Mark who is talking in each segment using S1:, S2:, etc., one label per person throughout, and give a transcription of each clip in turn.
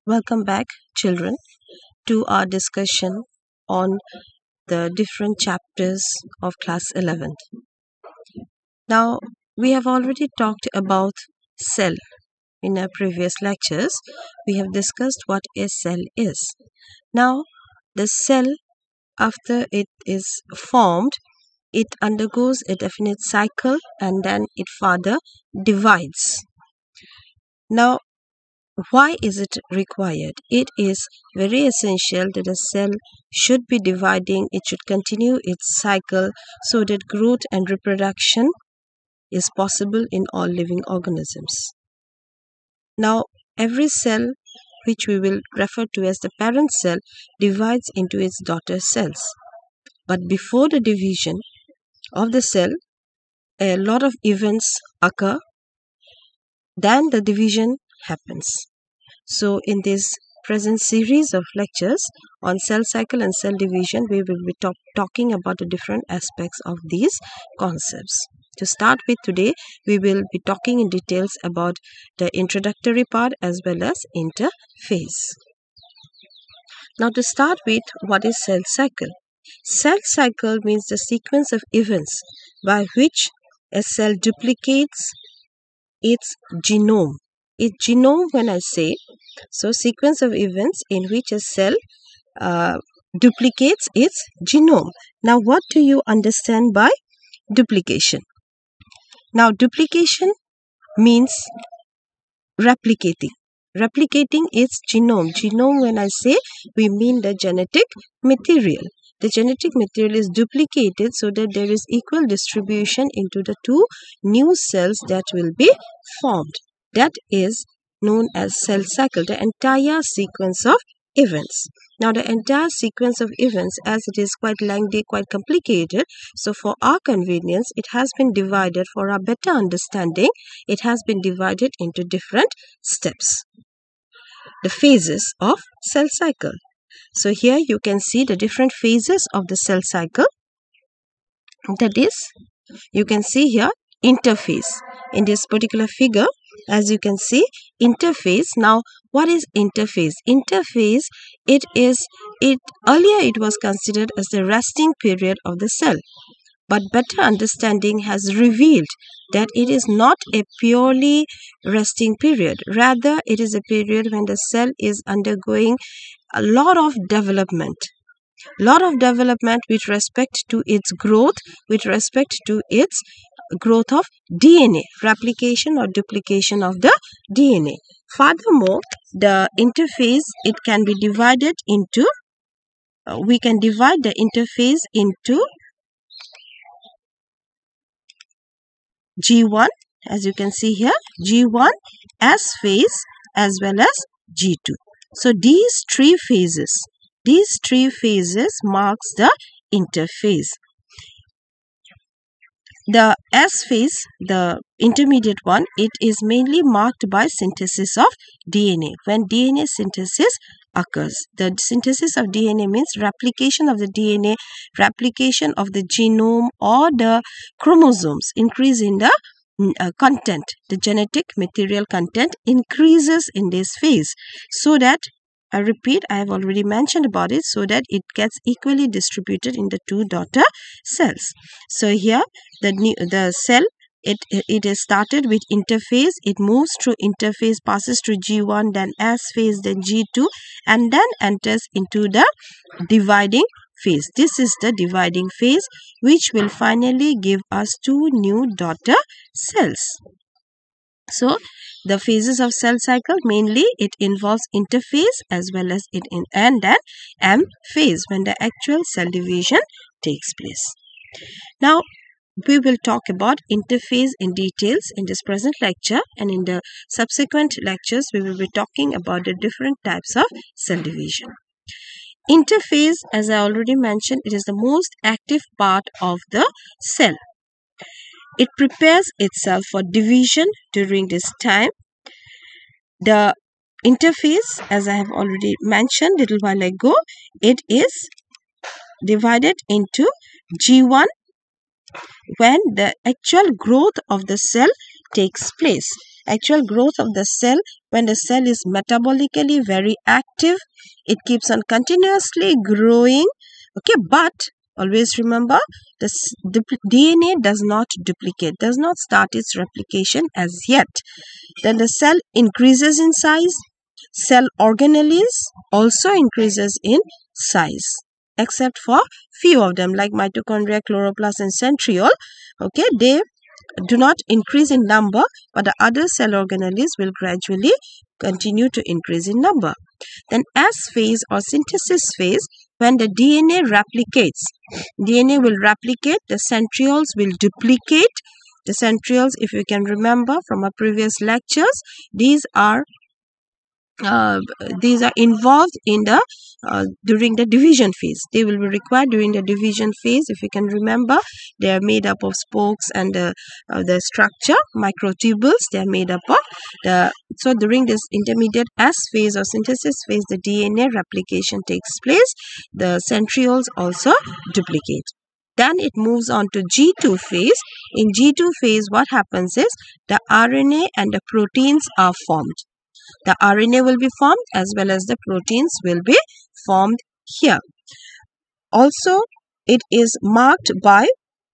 S1: Welcome back, children, to our discussion on the different chapters of class 11th. Now, we have already talked about cell in our previous lectures. We have discussed what a cell is. Now, the cell, after it is formed, it undergoes a definite cycle and then it further divides. Now, why is it required? It is very essential that a cell should be dividing, it should continue its cycle so that growth and reproduction is possible in all living organisms. Now, every cell, which we will refer to as the parent cell, divides into its daughter cells. But before the division of the cell, a lot of events occur, then the division happens. So, in this present series of lectures on cell cycle and cell division, we will be talking about the different aspects of these concepts. To start with today, we will be talking in details about the introductory part as well as interphase. Now, to start with, what is cell cycle? Cell cycle means the sequence of events by which a cell duplicates its genome. Its genome, when I say, so sequence of events in which a cell duplicates its genome. Now, what do you understand by duplication? Now, duplication means replicating its genome. Genome, when I say, we mean the genetic material. The genetic material is duplicated so that there is equal distribution into the two new cells that will be formed. That is known as cell cycle, the entire sequence of events. Now, the entire sequence of events, as it is quite lengthy, quite complicated, so for our convenience, it has been divided, for our better understanding, it has been divided into different steps. The phases of cell cycle. So, here you can see the different phases of the cell cycle. That is, you can see here interphase. In this particular figure, as you can see, interphase. Now, what is interphase? Interphase, earlier it was considered as the resting period of the cell. But better understanding has revealed that it is not a purely resting period. Rather, it is a period when the cell is undergoing a lot of development. With respect to its growth, with respect to its growth of DNA, replication or duplication of the DNA. Furthermore, the interphase, it can be divided into, we can divide the interphase into G1, as you can see here, G1 S phase as well as G2. So, these three phases marks the interphase. The S phase, the intermediate one, it is mainly marked by synthesis of DNA. When DNA synthesis occurs, the synthesis of DNA means replication of the DNA, replication of the genome or the chromosomes, increase in the content, the genetic material content increases in this phase, so that, I repeat, I have already mentioned about it, so that it gets equally distributed in the two daughter cells. So here the cell, it is started with interphase, it moves through interphase, passes through G1, then S phase, then G2, and then enters into the dividing phase. This is the dividing phase, which will finally give us two new daughter cells. So, the phases of cell cycle, mainly it involves interphase as well as and then M phase, when the actual cell division takes place. Now, we will talk about interphase in details in this present lecture, and in the subsequent lectures we will be talking about the different types of cell division. Interphase, as I already mentioned, it is the most active part of the cell. It prepares itself for division during this time. The interphase, as I have already mentioned a little while ago, it is divided into G1 when the actual growth of the cell takes place. Actual growth of the cell, when the cell is metabolically very active, it keeps on continuously growing. Okay, but always remember, the DNA does not duplicate, does not start its replication as yet. Then the cell increases in size. Cell organelles also increases in size, except for few of them like mitochondria, chloroplast and centriole. Okay, they do not increase in number, but the other cell organelles will gradually continue to increase in number. Then S phase or synthesis phase, when the DNA replicates, DNA will replicate, the centrioles will duplicate. The centrioles, if you can remember from our previous lectures, these are involved in the during the division phase. They will be required during the division phase. If you can remember, they are made up of spokes and the structure, microtubules, they are made up of so during this intermediate S phase or synthesis phase, the DNA replication takes place. The centrioles also duplicate. Then it moves on to G2 phase. In G2 phase, what happens is the RNA and the proteins are formed. The RNA will be formed as well as the proteins will be formed here. Also, it is marked by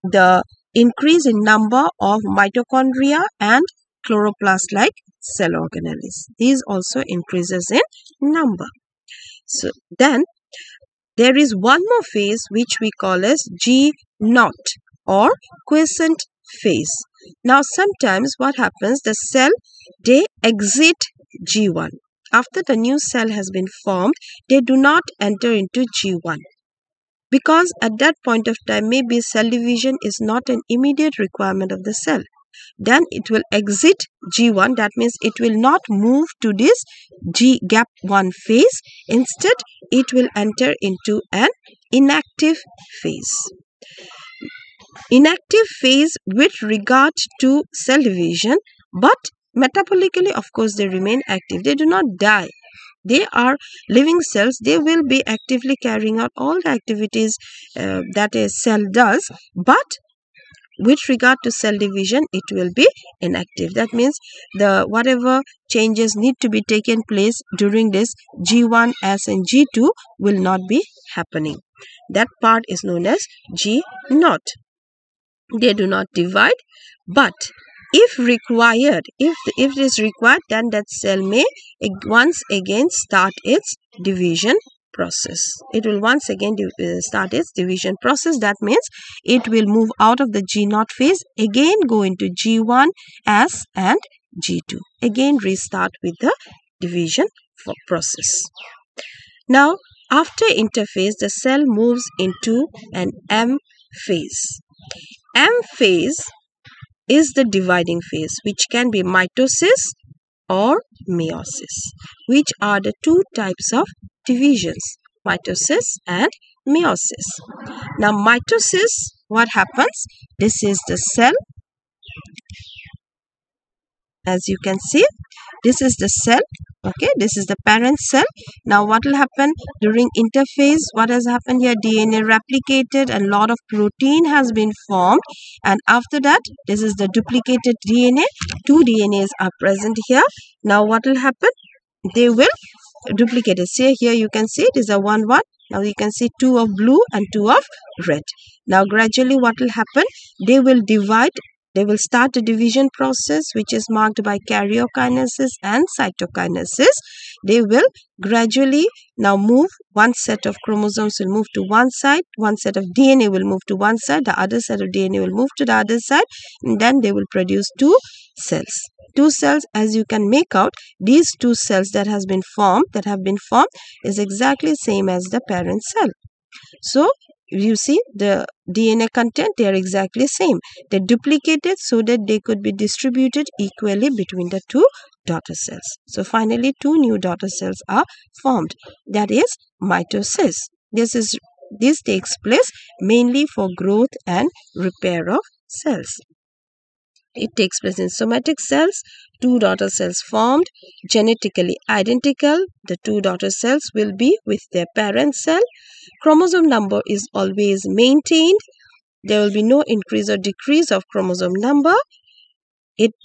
S1: the increase in number of mitochondria and chloroplast-like cell organelles. These also increases in number. So then there is one more phase which we call as G0 or quiescent phase. Now sometimes what happens, the cell, they exit G1. After the new cell has been formed, they do not enter into G1. Because at that point of time, maybe cell division is not an immediate requirement of the cell. Then it will exit G1. That means it will not move to this gap 1 phase. Instead, it will enter into an inactive phase. Inactive phase with regard to cell division, but metabolically, of course, they remain active. They do not die. They are living cells. They will be actively carrying out all the activities that a cell does, but with regard to cell division, it will be inactive. That means the whatever changes need to be taken place during this G1, S and G2 will not be happening. That part is known as G0. They do not divide, but if required, if it is required, then that cell may once again start its division process. It will once again start its division process. That means it will move out of the G0 phase, again go into G1, S and G2. Again restart with the division process. Now, after interphase, the cell moves into an M phase. M phase is the dividing phase, which can be mitosis or meiosis, which are the two types of divisions, mitosis and meiosis. Now, mitosis, what happens? This is the cell. As you can see, this is the cell. Okay, this is the parent cell. Now, what will happen during interphase? What has happened here? DNA replicated and a lot of protein has been formed. And after that, this is the duplicated DNA. Two DNAs are present here. Now, what will happen? They will duplicate it. See, here you can see it is a 1, 1. Now, you can see 2 of blue and 2 of red. Now, gradually what will happen? They will divide. They will start a division process which is marked by karyokinesis and cytokinesis. They will gradually now move. One set of chromosomes will move to one side. One set of DNA will move to one side. The other set of DNA will move to the other side. And then they will produce two cells. Two cells, as you can make out, these two cells that have been formed is exactly same as the parent cell. So, you see the DNA content, they are exactly same. They duplicated so that they could be distributed equally between the two daughter cells. So finally, two new daughter cells are formed. That is mitosis. This takes place mainly for growth and repair of cells. It takes place in somatic cells. Two daughter cells formed, genetically identical. The two daughter cells will be with their parent cell. Chromosome number is always maintained. There will be no increase or decrease of chromosome number.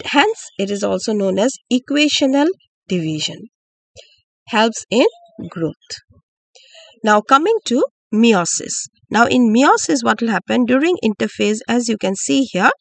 S1: Hence, it is also known as equational division. Helps in growth. Now coming to meiosis. Now in meiosis, what will happen during interphase, as you can see here,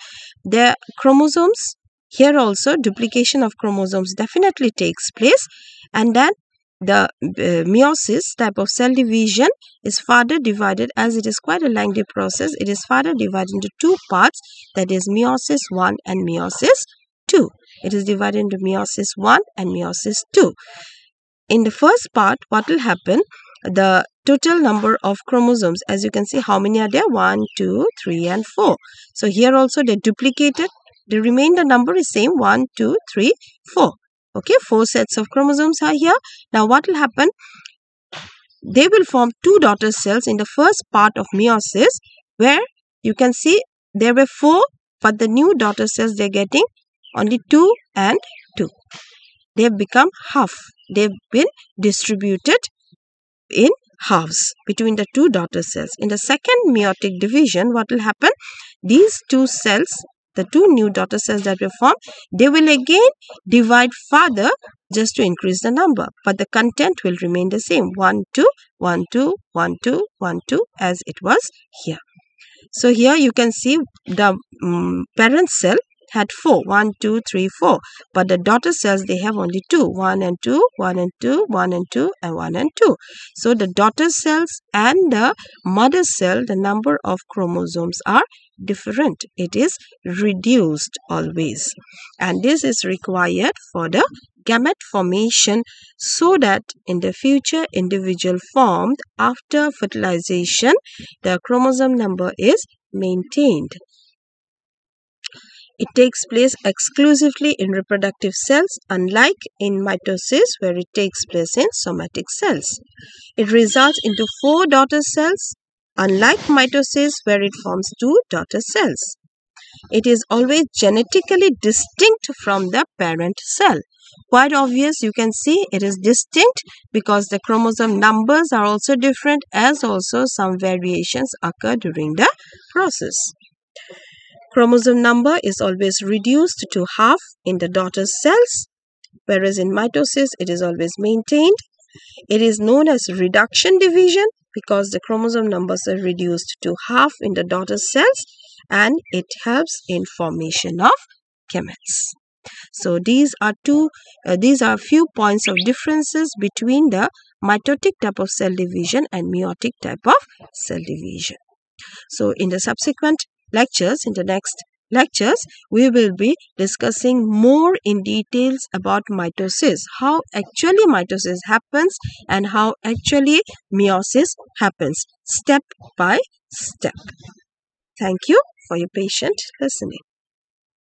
S1: the chromosomes, here also duplication of chromosomes definitely takes place, and then the meiosis type of cell division is further divided, as it is quite a lengthy process. It is further divided into two parts, that is meiosis 1 and meiosis 2. It is divided into meiosis 1 and meiosis 2. In the first part, what will happen? The total number of chromosomes, as you can see, how many are there? 1, 2, 3 and 4. So here also they duplicated. The remainder number is same, 1, 2, 3, 4. Okay, 4 sets of chromosomes are here. Now what will happen? They will form two daughter cells in the first part of meiosis, where you can see there were 4, but the new daughter cells they're getting only 2 and 2. They've become half. They've been distributed in halves between the two daughter cells. In the second meiotic division, what will happen? These two cells, the two new daughter cells that will form, they will again divide further just to increase the number, but the content will remain the same, 1, 2, 1, 2, 1, 2, 1, 2, as it was here. So here you can see the parent cell had 4, 1, 2, 3, 4, but the daughter cells, they have only 2, 1 and 2, 1 and 2, 1 and 2, and 1 and 2. So the daughter cells and the mother cell, the number of chromosomes are different. It is reduced always, and this is required for the gamete formation, so that in the future individual formed after fertilization, the chromosome number is maintained. It takes place exclusively in reproductive cells, unlike in mitosis, where it takes place in somatic cells. It results into 4 daughter cells, unlike mitosis, where it forms 2 daughter cells. It is always genetically distinct from the parent cell. Quite obvious, you can see it is distinct because the chromosome numbers are also different, as also some variations occur during the process. Chromosome number is always reduced to half in the daughter cells, whereas in mitosis it is always maintained. It is known as reduction division because the chromosome numbers are reduced to half in the daughter cells, and it helps in formation of gametes. So these are a few points of differences between the mitotic type of cell division and meiotic type of cell division. So in the subsequent lectures, in the next lectures, we will be discussing more in details about mitosis, how actually mitosis happens and how actually meiosis happens, step by step. Thank you for your patient listening.